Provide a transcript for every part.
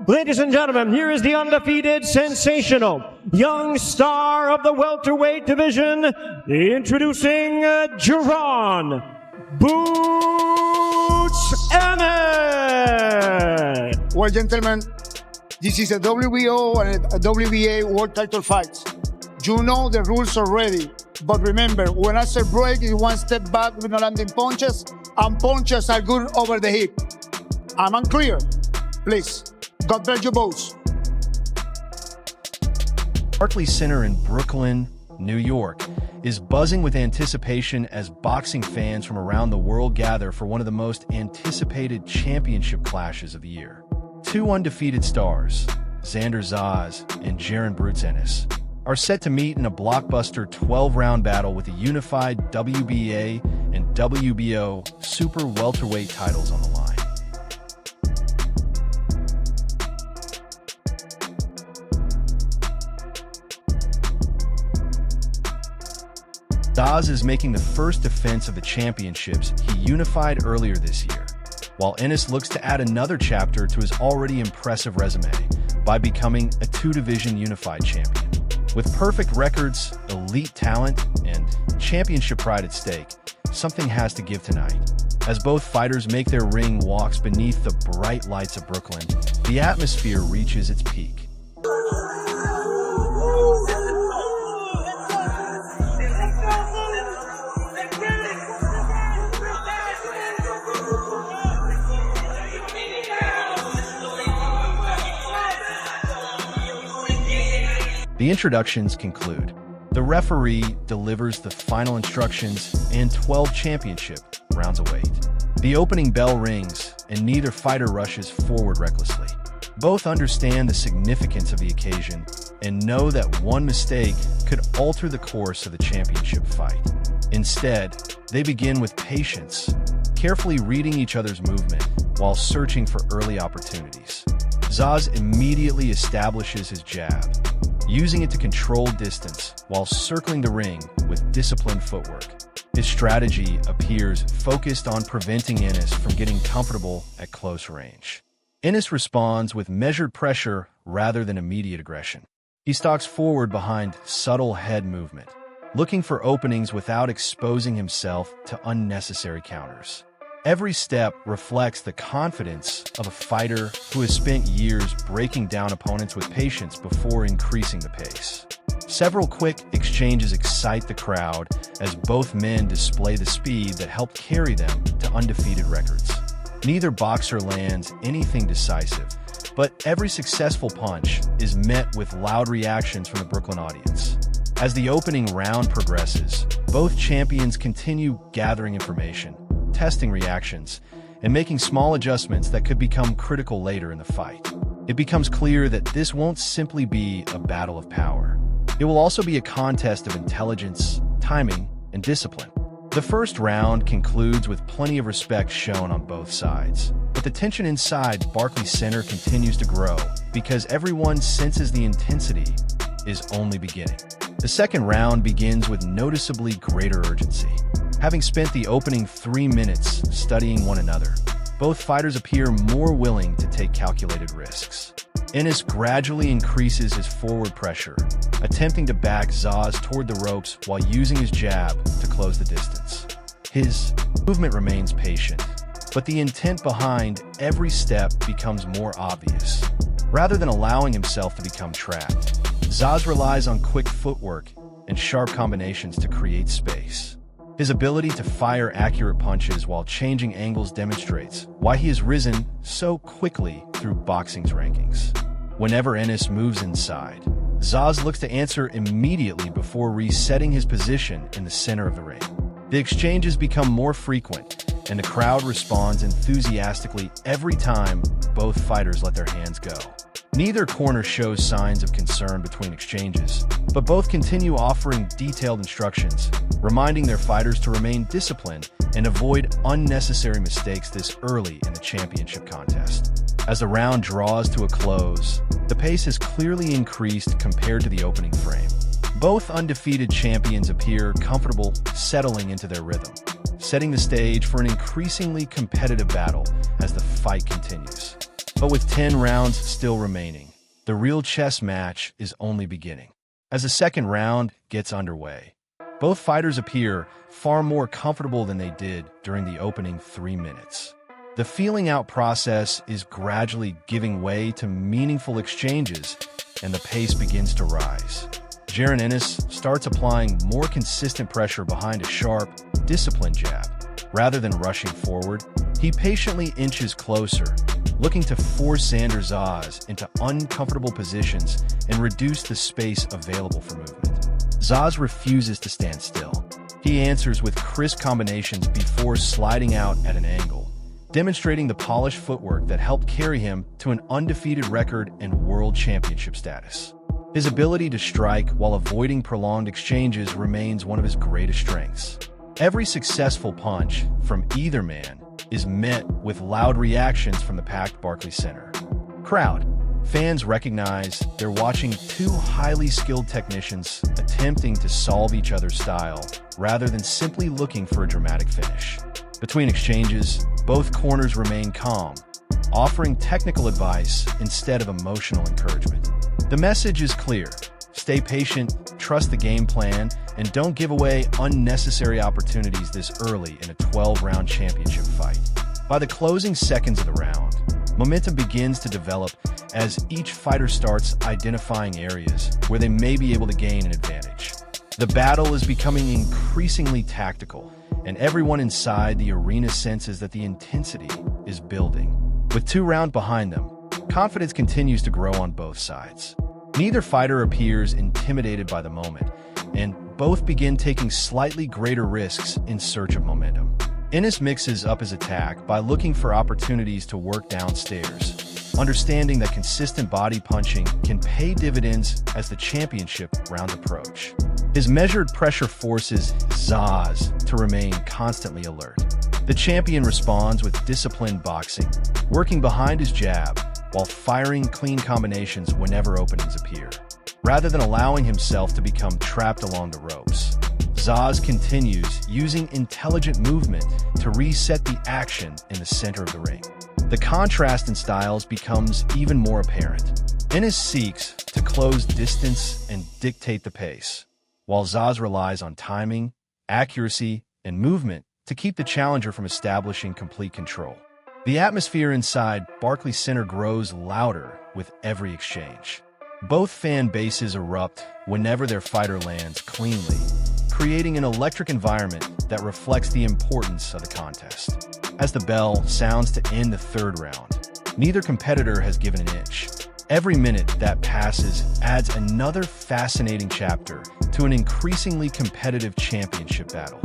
Ladies and gentlemen, here is the undefeated, sensational, young star of the welterweight division, introducing Jaron Boots Ennis. Well, gentlemen, this is a WBO and a WBA world title fight. You know the rules already, but remember, when I say break, it's one step back with no landing punches, and punches are good over the hip. I'm unclear. Please, God bless you both. Barclays Center in Brooklyn, New York, is buzzing with anticipation as boxing fans from around the world gather for one of the most anticipated championship clashes of the year. Two undefeated stars, Xander Zayas and Jaron Ennis, are set to meet in a blockbuster 12-round battle with the unified WBA and WBO super welterweight titles on the line. Zayas is making the first defense of the championships he unified earlier this year, while Ennis looks to add another chapter to his already impressive resume by becoming a two-division unified champion. With perfect records, elite talent, and championship pride at stake, something has to give tonight. As both fighters make their ring walks beneath the bright lights of Brooklyn, the atmosphere reaches its peak. The introductions conclude. The referee delivers the final instructions and 12 championship rounds await. The opening bell rings, and neither fighter rushes forward recklessly. Both understand the significance of the occasion and know that one mistake could alter the course of the championship fight. Instead, they begin with patience, carefully reading each other's movement while searching for early opportunities. Zayas immediately establishes his jab, using it to control distance while circling the ring with disciplined footwork. His strategy appears focused on preventing Ennis from getting comfortable at close range. Ennis responds with measured pressure rather than immediate aggression. He stalks forward behind subtle head movement, looking for openings without exposing himself to unnecessary counters. Every step reflects the confidence of a fighter who has spent years breaking down opponents with patience before increasing the pace. Several quick exchanges excite the crowd as both men display the speed that helped carry them to undefeated records. Neither boxer lands anything decisive, but every successful punch is met with loud reactions from the Brooklyn audience. As the opening round progresses, both champions continue gathering information, testing reactions, and making small adjustments that could become critical later in the fight. It becomes clear that this won't simply be a battle of power. It will also be a contest of intelligence, timing, and discipline. The first round concludes with plenty of respect shown on both sides, but the tension inside Barclays Center continues to grow because everyone senses the intensity is only beginning. The second round begins with noticeably greater urgency. Having spent the opening 3 minutes studying one another, both fighters appear more willing to take calculated risks. Ennis gradually increases his forward pressure, attempting to back Zayas toward the ropes while using his jab to close the distance. His movement remains patient, but the intent behind every step becomes more obvious. Rather than allowing himself to become trapped, Zayas relies on quick footwork and sharp combinations to create space. His ability to fire accurate punches while changing angles demonstrates why he has risen so quickly through boxing's rankings. Whenever Ennis moves inside, Zayas looks to answer immediately before resetting his position in the center of the ring. The exchanges become more frequent, and the crowd responds enthusiastically every time both fighters let their hands go. Neither corner shows signs of concern between exchanges, but both continue offering detailed instructions, reminding their fighters to remain disciplined and avoid unnecessary mistakes this early in the championship contest. As the round draws to a close, the pace has clearly increased compared to the opening frame. Both undefeated champions appear comfortable settling into their rhythm, setting the stage for an increasingly competitive battle as the fight continues. But with 10 rounds still remaining, the real chess match is only beginning. As the second round gets underway, both fighters appear far more comfortable than they did during the opening 3 minutes. The feeling out process is gradually giving way to meaningful exchanges, and the pace begins to rise. Jaron Ennis starts applying more consistent pressure behind a sharp, disciplined jab. Rather than rushing forward, he patiently inches closer, looking to force Xander Zayas into uncomfortable positions and reduce the space available for movement. Zayas refuses to stand still. He answers with crisp combinations before sliding out at an angle, demonstrating the polished footwork that helped carry him to an undefeated record and world championship status. His ability to strike while avoiding prolonged exchanges remains one of his greatest strengths. Every successful punch from either man is met with loud reactions from the packed Barclays Center crowd. Fans recognize they're watching two highly skilled technicians attempting to solve each other's style rather than simply looking for a dramatic finish. Between exchanges, both corners remain calm, offering technical advice instead of emotional encouragement. The message is clear: stay patient, trust the game plan, and don't give away unnecessary opportunities this early in a 12-round championship fight. By the closing seconds of the round, momentum begins to develop as each fighter starts identifying areas where they may be able to gain an advantage. The battle is becoming increasingly tactical, and everyone inside the arena senses that the intensity is building. With 2 rounds behind them, confidence continues to grow on both sides. Neither fighter appears intimidated by the moment, and both begin taking slightly greater risks in search of momentum. Ennis mixes up his attack by looking for opportunities to work downstairs, understanding that consistent body punching can pay dividends as the championship rounds approach. His measured pressure forces Zayas to remain constantly alert. The champion responds with disciplined boxing, working behind his jab while firing clean combinations whenever openings appear. Rather than allowing himself to become trapped along the ropes, Zayas continues using intelligent movement to reset the action in the center of the ring. The contrast in styles becomes even more apparent. Ennis seeks to close distance and dictate the pace, while Zayas relies on timing, accuracy, and movement to keep the challenger from establishing complete control. The atmosphere inside Barclays Center grows louder with every exchange. Both fan bases erupt whenever their fighter lands cleanly, creating an electric environment that reflects the importance of the contest. As the bell sounds to end the 3rd round, neither competitor has given an inch. Every minute that passes adds another fascinating chapter to an increasingly competitive championship battle.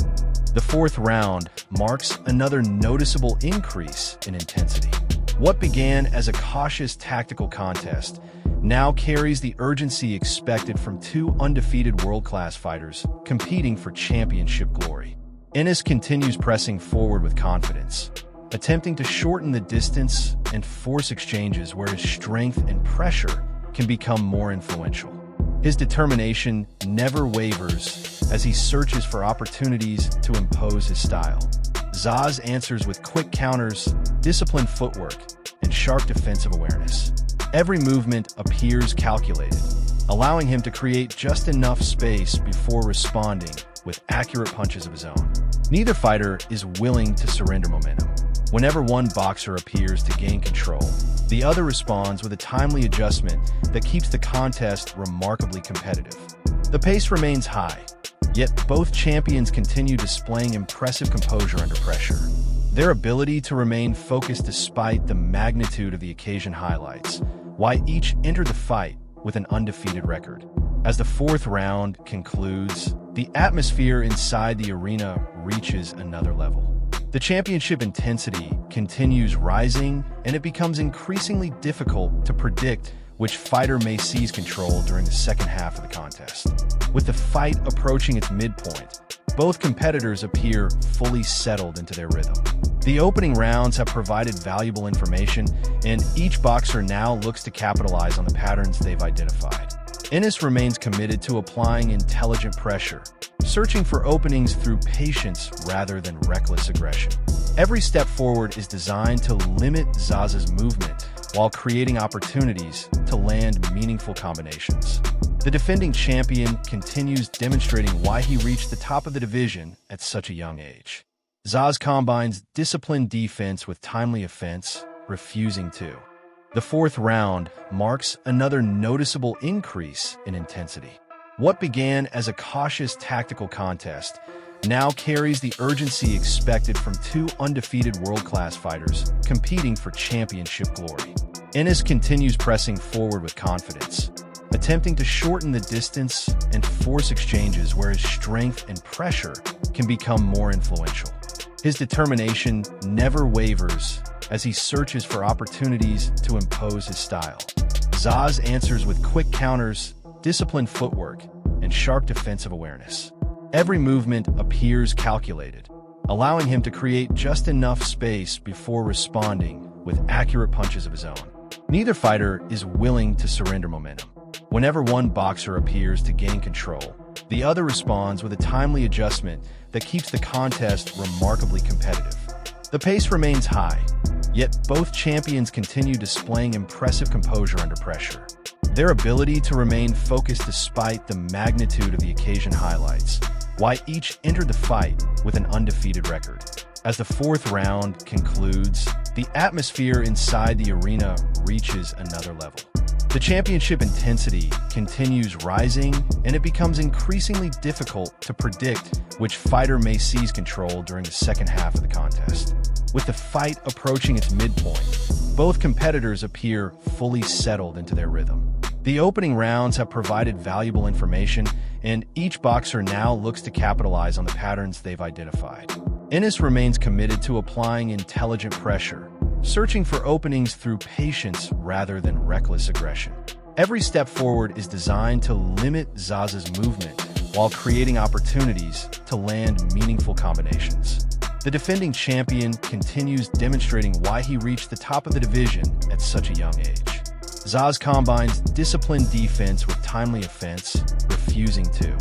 The 4th round marks another noticeable increase in intensity. What began as a cautious tactical contest now carries the urgency expected from 2 undefeated world-class fighters competing for championship glory. Ennis continues pressing forward with confidence, attempting to shorten the distance and force exchanges where his strength and pressure can become more influential. His determination never wavers as he searches for opportunities to impose his style. Zayas answers with quick counters, disciplined footwork, and sharp defensive awareness. Every movement appears calculated, allowing him to create just enough space before responding with accurate punches of his own. Neither fighter is willing to surrender momentum. Whenever one boxer appears to gain control, the other responds with a timely adjustment that keeps the contest remarkably competitive. The pace remains high, yet both champions continue displaying impressive composure under pressure. Their ability to remain focused despite the magnitude of the occasion highlights why each entered the fight with an undefeated record. As the 4th round concludes, the atmosphere inside the arena reaches another level. The championship intensity continues rising, and it becomes increasingly difficult to predict which fighter may seize control during the second half of the contest. With the fight approaching its midpoint, both competitors appear fully settled into their rhythm. The opening rounds have provided valuable information, and each boxer now looks to capitalize on the patterns they've identified. Ennis remains committed to applying intelligent pressure, searching for openings through patience rather than reckless aggression. Every step forward is designed to limit Zayas' movement while creating opportunities to land meaningful combinations. The defending champion continues demonstrating why he reached the top of the division at such a young age. Zayas combines disciplined defense with timely offense, refusing to. The fourth round marks another noticeable increase in intensity. What began as a cautious tactical contest now carries the urgency expected from two undefeated world-class fighters competing for championship glory. Ennis continues pressing forward with confidence, attempting to shorten the distance and force exchanges where his strength and pressure can become more influential. His determination never wavers as he searches for opportunities to impose his style. Zayas answers with quick counters, disciplined footwork, and sharp defensive awareness. Every movement appears calculated, allowing him to create just enough space before responding with accurate punches of his own. Neither fighter is willing to surrender momentum. Whenever one boxer appears to gain control, the other responds with a timely adjustment that keeps the contest remarkably competitive. The pace remains high, yet both champions continue displaying impressive composure under pressure. Their ability to remain focused despite the magnitude of the occasion highlights why each entered the fight with an undefeated record. As the fourth round concludes, the atmosphere inside the arena reaches another level. The championship intensity continues rising, and it becomes increasingly difficult to predict which fighter may seize control during the second half of the contest. With the fight approaching its midpoint, both competitors appear fully settled into their rhythm. The opening rounds have provided valuable information, and each boxer now looks to capitalize on the patterns they've identified. Ennis remains committed to applying intelligent pressure, searching for openings through patience rather than reckless aggression. Every step forward is designed to limit Zayas' movement while creating opportunities to land meaningful combinations. The defending champion continues demonstrating why he reached the top of the division at such a young age. Zayas combines disciplined defense with timely offense, refusing to.